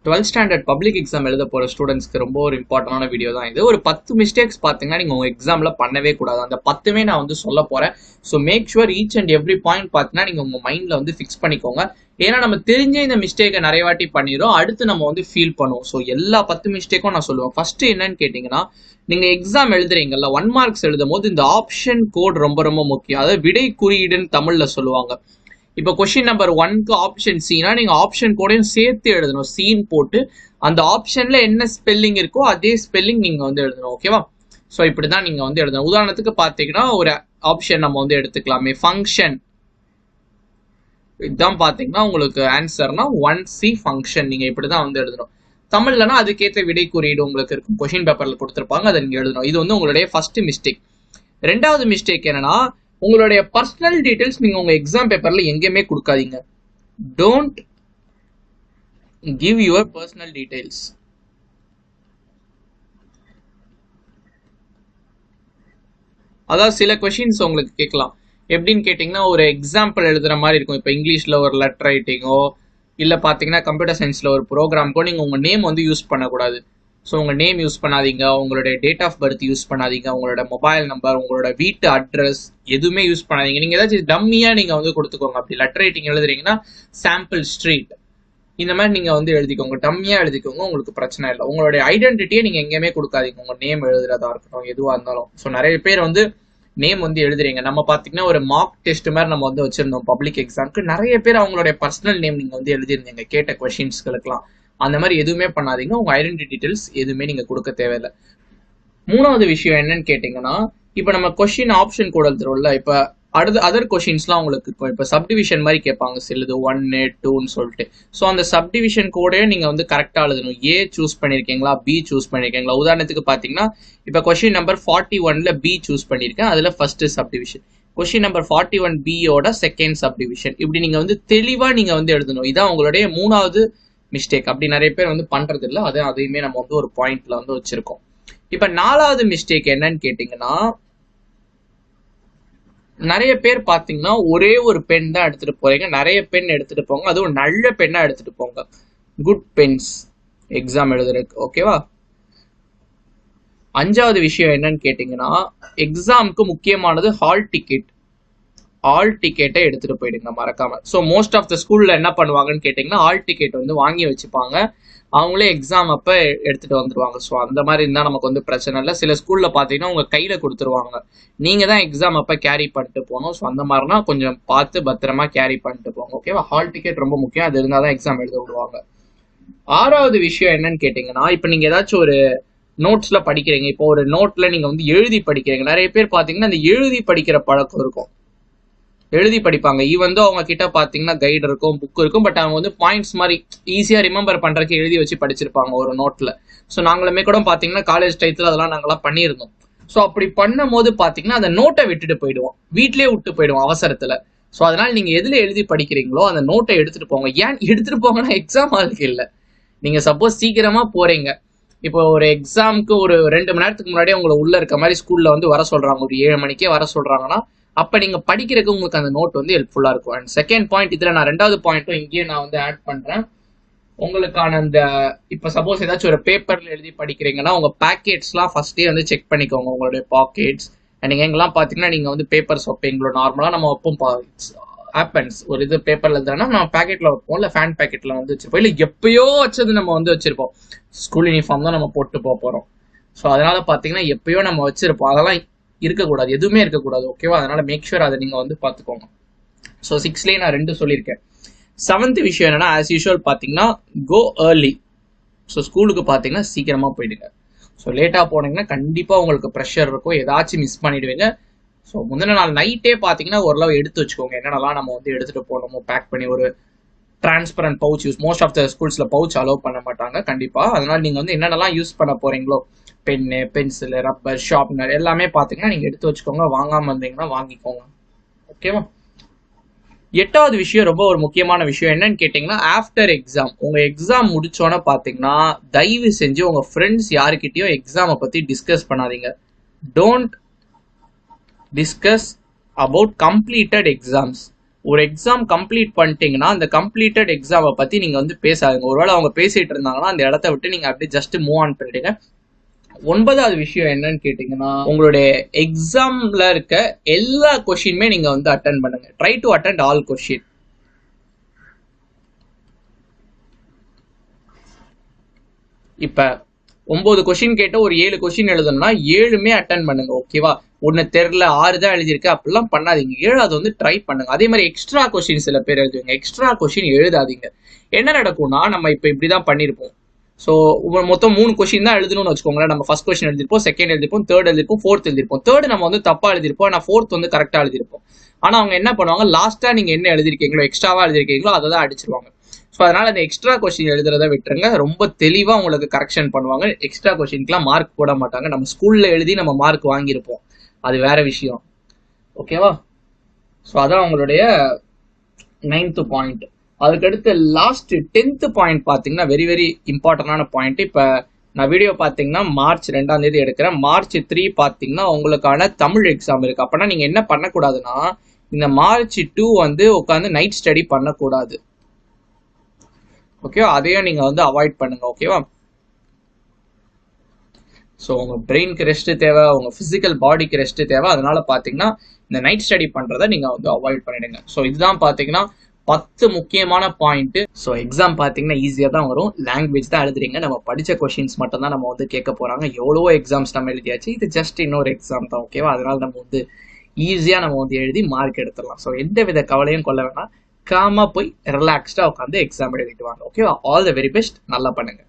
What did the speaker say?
12th standard public exam எழுத போகிற ஸ்டூடெண்ட்ஸ்க்கு ரொம்ப ஒரு இம்பார்ட்டண்டான வீடியோ தான் இது. ஒரு 10 மிஸ்டேக்ஸ் பார்த்தீங்கன்னா நீங்கள் உங்கள் எக்ஸாமில் பண்ணவே கூடாது. அந்த 10மே நான் வந்து சொல்ல போகிறேன். So make sure each and every point பார்த்தீங்கன்னா நீங்கள் உங்கள் மைண்டில் வந்து ஃபிக்ஸ் பண்ணிக்கோங்க. ஏன்னா நம்ம தெரிஞ்சே இந்த மிஸ்டேக்கை நிறைய வாட்டி பண்ணிடுறோம், அடுத்து நம்ம வந்து ஃபீல் பண்ணுவோம். ஸோ எல்லா 10 மிஸ்டேக்கும் நான் சொல்லுவேன். ஃபர்ஸ்ட் என்னன்னு கேட்டிங்கன்னா, நீங்கள் எக்ஸாம் எழுதுறீங்கல்ல, 1 மார்க்ஸ் எழுதும் போது இந்த ஆப்ஷன் கோட் ரொம்ப ரொம்ப முக்கியம். அதாவது விடை குறியீடுன்னு தமிழில் சொல்லுவாங்க. இப்போ கொஸ்டின் நம்பர் 1க்கு ஆப்ஷன் சினா நீங்கள் ஆப்ஷன் கோடையும் சேர்த்து எழுதணும். சீன் போட்டு அந்த ஆப்ஷன்ல என்ன ஸ்பெல்லிங் இருக்கோ அதே ஸ்பெல்லிங் நீங்கள் வந்து எழுதணும். ஓகேவா? ஸோ இப்படி தான் நீங்கள் வந்து எழுதணும். உதாரணத்துக்கு பார்த்தீங்கன்னா ஒரு ஆப்ஷன் நம்ம வந்து எடுத்துக்கலாமே, ஃபங்க்ஷன். இதுதான் பார்த்தீங்கன்னா உங்களுக்கு ஆன்சர்னா 1C ஃபங்க்ஷன். நீங்கள் இப்படி தான் வந்து எழுதணும். தமிழ்லனா அதுக்கேற்ற விடை குறியீடு உங்களுக்கு இருக்கும், கொஸ்டின் பேப்பரில் கொடுத்துருப்பாங்க, அதை நீங்கள் எழுதணும். இது வந்து உங்களுடைய ஃபர்ஸ்ட் மிஸ்டேக். ரெண்டாவது மிஸ்டேக் என்னன்னா, உங்களுடைய பர்சனல் டீடைல்ஸ் நீங்க உங்க எக்ஸாம் பேப்பர்ல எங்கேயுமே கொடுக்காதீங்க. Don't give your personal details. அதாவது சில கொஸ்டின்ஸ் உங்களுக்கு கேட்கலாம். எப்படின்னு கேட்டிங்கன்னா, ஒரு எக்ஸாம்பிள் எழுதுற மாதிரி இருக்கும். இப்போ இங்கிலீஷ்ல ஒரு லெட்டர் ரைட்டிங்கோ இல்லை பார்த்தீங்கன்னா கம்ப்யூட்டர் சயின்ஸில் ஒரு ப்ரோக்ராம்க்கோ நீங்கள் உங்கள் நேம் வந்து யூஸ் பண்ணக்கூடாது. ஸோ உங்கள் நேம் யூஸ் பண்ணாதீங்க, உங்களுடைய டேட் ஆஃப் பர்த் யூஸ் பண்ணாதீங்க, உங்களோட மொபைல் நம்பர், உங்களோட வீட்டு அட்ரஸ் எதுவுமே யூஸ் பண்ணாதீங்க. நீங்கள் ஏதாச்சும் டம்மியாக நீங்கள் வந்து கொடுத்துக்கோங்க. அப்படி லெட்டர் ரைட்டிங் எழுதுறீங்கன்னா சாம்பிள் ஸ்ட்ரீட் இந்த மாதிரி நீங்கள் வந்து எழுதிக்கோங்க, டம்மியாக எழுதிக்கோங்க, உங்களுக்கு பிரச்சனை இல்லை. உங்களுடைய ஐடென்டிட்டியை நீங்கள் எங்கேயுமே கொடுக்காதீங்க, உங்கள் நேம் எழுதுறதா இருக்கட்டும் எதுவாக இருந்தாலும். ஸோ நிறைய பேர் வந்து நேம் வந்து எழுதுறீங்க. நம்ம பார்த்தீங்கன்னா ஒரு மார்க் டெஸ்ட் மாதிரி நம்ம வந்து வச்சிருந்தோம் பப்ளிக் எக்ஸாம்க்கு. நிறைய பேர் அவங்களுடைய பர்சனல் நேம் நீங்கள் வந்து எழுதிருந்தீங்க கேட்ட கொஸ்டின்ஸ்களுக்குலாம். அந்த மாதிரி எதுவுமே பண்ணாதீங்க. உங்க ஐடென்டி டீடைல்ஸ் எதுவுமே நீங்க கொடுக்க தேவையில்லை. மூணாவது விஷயம் என்னன்னு கேட்டீங்கன்னா, இப்ப நம்ம கொஸ்டின் ஆப்ஷன் கூட எழுதுறோம்ல, இப்ப அடுத்த அதர் கொஸ்டின்ஸ்லாம் உங்களுக்கு இருக்கும். இப்ப சப்டிவிஷன் மாதிரி கேட்பாங்க சிலது 1 2ன்னு சொல்லிட்டு. ஸோ அந்த சப்டிவிஷன் கோடையே நீங்க வந்து கரெக்டா எழுதணும். ஏ சூஸ் பண்ணிருக்கீங்களா, பி சூஸ் பண்ணிருக்கீங்களா. உதாரணத்துக்கு பாத்தீங்கன்னா, இப்ப கொஸ்டின் நம்பர் 41ல பி சூஸ் பண்ணிருக்கேன், அதுல ஃபர்ஸ்ட் சப்டிவிஷன். கொஸ்டின் நம்பர் 41 பியோட செகண்ட் சப்டிவிஷன். இப்படி நீங்க வந்து தெளிவா நீங்க வந்து எழுதணும். இதான் உங்களுடைய மூணாவது மிஸ்டேக். அப்படி நிறைய பேர் வந்து பண்றது இல்லை. அதையுமே நம்ம வந்து ஒரு பாயிண்ட்ல வந்து வச்சிருக்கோம். இப்ப நாலாவது மிஸ்டேக் என்னன்னு கேட்டீங்கன்னா, நிறைய பேர் பாத்தீங்கன்னா ஒரே ஒரு பென் தான் எடுத்துட்டு போறீங்க. நிறைய பென் எடுத்துட்டு போங்க, அதுவும் நல்ல பெண்ணா எடுத்துட்டு போங்க. குட் பென்ஸ் எக்ஸாம் எழுதுறதுக்கு. ஓகேவா? அஞ்சாவது விஷயம் என்னன்னு கேட்டீங்கன்னா, எக்ஸாமுக்கு முக்கியமானது ஹால் டிக்கெட். ஆல் டிக்கெட்டை எடுத்துட்டு போயிடுங்க மறக்காம. ஸோ மோஸ்ட் ஆஃப் த ஸ்கூல்ல என்ன பண்ணுவாங்கன்னு கேட்டிங்கன்னா, ஆல் டிக்கெட் வந்து வாங்கி வச்சுப்பாங்க, அவங்களே எக்ஸாம் அப்போ எடுத்துட்டு வந்துடுவாங்க. ஸோ அந்த மாதிரி இருந்தால் நமக்கு வந்து பிரச்சனை இல்லை. சில ஸ்கூல்ல பார்த்தீங்கன்னா உங்கள் கையில் கொடுத்துருவாங்க, நீங்கள் தான் எக்ஸாம் அப்போ கேரி பண்ணிட்டு போகணும். ஸோ அந்த மாதிரினா கொஞ்சம் பார்த்து பத்திரமா கேரி பண்ணிட்டு போங்க. ஓகேவா? ஹால் டிக்கெட் ரொம்ப முக்கியம், அது இருந்தால் தான் எக்ஸாம் எழுத விடுவாங்க. ஆறாவது விஷயம் என்னன்னு கேட்டிங்கன்னா, இப்போ நீங்கள் ஏதாச்சும் ஒரு நோட்ஸ்ல படிக்கிறீங்க. இப்போ ஒரு நோட்ல நீங்க வந்து எழுதி படிக்கிறீங்க. நிறைய பேர் பார்த்தீங்கன்னா அந்த எழுதி படிக்கிற பழக்கம் இருக்கும், எழுதி படிப்பாங்க. ஈவன் அவங்க கிட்ட பாத்தீங்கன்னா கைடு இருக்கும், புக் இருக்கும், பட் அவங்க வந்து பாயிண்ட்ஸ் மாதிரி ஈஸியா ரிமெம்பர் பண்றதுக்கு எழுதி வச்சு படிச்சிருப்பாங்க ஒரு நோட்ல. ஸோ நாங்களுமே கூட பாத்தீங்கன்னா காலேஜ் டைத்துல அதெல்லாம் நாங்களாம் பண்ணியிருந்தோம். ஸோ அப்படி பண்ணும் போது பாத்தீங்கன்னா அந்த நோட்டை விட்டுட்டு போயிடுவோம், வீட்லயே விட்டு போயிடுவோம் அவசரத்துல. ஸோ அதனால நீங்க எதுல எழுதி படிக்கிறீங்களோ அந்த நோட்டை எடுத்துட்டு போங்க. ஏன் எடுத்துட்டு போங்கன்னா எக்ஸாம் ஆளுக்கு இல்லை. நீங்க சப்போஸ் சீக்கிரமா போறீங்க, இப்போ ஒரு எக்ஸாமுக்கு ஒரு 2 மணி நேரத்துக்கு முன்னாடியே உங்களை உள்ள இருக்க மாதிரி ஸ்கூல்ல வந்து வர சொல்றாங்க, ஒரு 7 மணிக்கே வர சொல்றாங்கன்னா, அப்ப நீங்க படிக்கிறதுக்கு உங்களுக்கு அந்த நோட் வந்து ஹெல்ப்ஃபுல்லா இருக்கும். அண்ட் செகண்ட் பாயிண்ட், இதுல நான் ரெண்டாவது பாயிண்ட்டும் இங்கேயே நான் வந்து ஆட் பண்றேன். உங்களுக்கான அந்த இப்ப சப்போஸ் ஏதாச்சும் ஒரு பேப்பர்ல எழுதி படிக்கிறீங்கன்னா உங்க பேக்கெட்ஸ்லாம் ஃபர்ஸ்டே வந்து செக் பண்ணிக்கோங்க, உங்களுடைய பாக்கெட்ஸ். நீங்க எங்கெல்லாம் பாத்தீங்கன்னா நீங்க வந்து பேப்பர்ஸ் வைப்பீங்களோ, நார்மலா நம்ம வைப்போம் ஆப்பன்ஸ் ஒரு இது பேப்பர்ல இருந்தானா நம்ம பேக்கெட்ல வைப்போம், இல்ல ஃபேன் பேக்கெட்ல வந்து வச்சிருப்போம், இல்ல எப்பயோ வச்சது நம்ம வந்து வச்சிருப்போம். ஸ்கூல் யூனிஃபார்ம் தான் நம்ம போட்டு போறோம். ஸோ அதனால பாத்தீங்கன்னா எப்பயோ நம்ம வச்சிருப்போம், அதெல்லாம் இருக்கக்கூடாது, எதுவுமே இருக்கக்கூடாது. ஓகேவா? அதனால மேக் ஷூர் அதை நீங்க வந்து பாத்துக்கோங்க. ஸோ 6லயே நான் 2 சொல்லியிருக்கேன். 7th விஷயம் என்னன்னா, ஆஸ் யூஷுவல் பாத்தீங்கன்னா கோ ஏர்லி. ஸோ ஸ்கூலுக்கு பாத்தீங்கன்னா சீக்கிரமா போயிடுங்க. ஸோ லேட்டா போனீங்கன்னா கண்டிப்பா உங்களுக்கு ப்ரெஷர் இருக்கும், ஏதாச்சும் மிஸ் பண்ணிடுவீங்க. ஸோ முந்தின நாள் நைட்டே பாத்தீங்கன்னா ஓரளவு எடுத்து வச்சுக்கோங்க, என்னென்னலாம் நம்ம வந்து எடுத்துட்டு போனோமோ பேக் பண்ணி. ஒரு transparent pouch use, most of the ஸ்கூல்ஸ்ல பவுச் அலோவ் பண்ண மாட்டாங்க கண்டிப்பா. அதனால நீங்க வந்து என்னென்னலாம் யூஸ் பண்ண போறீங்களோ, பென்னு, பென்சில், ரப்பர், ஷார்ப்னர் எல்லாமே பாத்தீங்கன்னா நீங்க எடுத்து வச்சுக்கோங்க. வாங்காம இருந்தீங்கன்னா வாங்கிக்கோங்க. ஓகேவா? 8வது விஷயம் ரொம்ப ஒரு முக்கியமான விஷயம் என்னன்னு கேட்டீங்கன்னா, ஆஃப்டர் எக்ஸாம், உங்க எக்ஸாம் முடிச்சோன்னு பாத்தீங்கன்னா தயவு செஞ்சு உங்க ஃப்ரெண்ட்ஸ் யாருக்கிட்டயும் எக்ஸாமை பத்தி டிஸ்கஸ் பண்ணாதீங்க. Don't discuss about completed exams. ஒரு எக்ஸாம் கம்ப்ளீட் பண்ணிட்டீங்கன்னா அந்த கம்ப்ளீட்டட் எக்ஸாமை பத்தி நீங்க வந்து பேசாதுங்க. ஒருவேளை அவங்க பேசிட்டு இருந்தாங்கன்னா அந்த இடத்த விட்டு நீங்க அப்படியே ஜஸ்ட் மூவ் ஆன் பண்ணிடுங்க. 9வது விஷயம் என்னன்னு கேட்டீங்கன்னா, உங்களுடைய எக்ஸாம்ல இருக்க எல்லா கொஸ்டினுமே நீங்க வந்து அட்டன் பண்ணுங்க. Try to attend all question. இப்ப 9 கொஸ்டின் கேட்ட ஒரு 7 கொஸ்டின் எழுதணும்னா 7மே அட்டன் பண்ணுங்க. ஓகேவா? ஒன்னு தெரியல 6 தான் எழுதிருக்கு அப்படிலாம் பண்ணாதீங்க. 7வது வந்து ட்ரை பண்ணுங்க. அதே மாதிரி எக்ஸ்ட்ரா கொஸ்டின் சில பேர் எழுதுவீங்க. எக்ஸ்ட்ரா கொஸ்டின் எழுதாதீங்க. என்ன நடக்கும்னா, நம்ம இப்ப இப்படிதான் பண்ணிருப்போம். ஸோ மொத்தம் 3 கொஸ்டின் தான் எழுதணும்னு வச்சுக்கோங்களேன். நம்ம ஃபர்ஸ்ட் கொஸ்டின் எழுதிருப்போம், செகண்ட் எழுதிருப்போம், தேர்ட் எழுதிருப்போம், ஃபோர்த் எழுதிருப்போம். தேர்ட் நம்ம வந்து தப்பா எழுதிருப்போம், ஆனால் ஃபோர்த் வந்து கரெக்டா எழுதிருப்போம். ஆனா அவங்க என்ன பண்ணுவாங்க, லாஸ்டா நீங்க என்ன எழுதிருக்கீங்களோ, எக்ஸ்ட்ராவா எழுதிருக்கீங்களோ அதை தான் அடிச்சிருவாங்க. ஸோ அதனால அந்த எக்ஸ்ட்ரா கொஸ்டின் எழுதுறத விட்டுருங்க. ரொம்ப தெளிவா உங்களுக்கு கரெக்ஷன் பண்ணுவாங்க. எக்ஸ்ட்ரா கொஸ்டின்க்குலாம் மார்க் போட மாட்டாங்க. நம்ம ஸ்கூல்ல எழுதி நம்ம மார்க் வாங்கியிருப்போம், அது வேற விஷயம். ஓகேவா? ஸோ அதான் உங்களுடைய 9th பாயிண்ட். அதுக்கடுத்து லாஸ்ட் 10th பாயிண்ட் பார்த்தீங்கன்னா வெரி வெரி இம்பார்ட்டன்டான பாயிண்ட். இப்போ நான் வீடியோ பார்த்தீங்கன்னா March 2 எடுக்கிறேன். March 3 பார்த்தீங்கன்னா உங்களுக்கான தமிழ் எக்ஸாம் இருக்கு. அப்படின்னா நீங்க என்ன பண்ணக்கூடாதுன்னா, இந்த March 2 வந்து உட்காந்து நைட் ஸ்டடி பண்ணக்கூடாது. ஓகேவா? அதையும் நீங்க வந்து அவாய்ட் பண்ணுங்க. ஓகேவா? ஸோ உங்க பிரெயினுக்கு ரெஸ்ட் தேவை, உங்க பிசிக்கல் பாடிக்கு ரெஸ்ட் தேவை. அதனால பார்த்தீங்கன்னா இந்த நைட் ஸ்டடி பண்றதை நீங்க வந்து அவாய்ட் பண்ணிடுங்க. ஸோ இதுதான் பார்த்தீங்கன்னா 10 முக்கியமான பாயிண்ட். ஸோ எக்ஸாம் பார்த்தீங்கன்னா ஈஸியாக தான் வரும். லாங்குவேஜ் தான் எழுதுறீங்க. நம்ம படிச்ச கொஸ்டின்ஸ் மட்டும் தான் நம்ம வந்து கேட்க போறாங்க. எவ்வளவோ எக்ஸாம்ஸ் நம்ம எழுதியாச்சு, இது ஜஸ்ட் இன்னொரு எக்ஸாம் தான். ஓகேவா? அதனால நம்ம வந்து ஈஸியா நம்ம வந்து எழுதி மார்க் எடுத்துடலாம். ஸோ எந்த வித கவலையும் கொள்ள வேணாம். காமா போய் ரிலாக்ஸ்டா உட்காந்து எக்ஸாம் எழுதிட்டு வாங்க. ஓகேவா? All the very best. நல்லா பண்ணுங்க.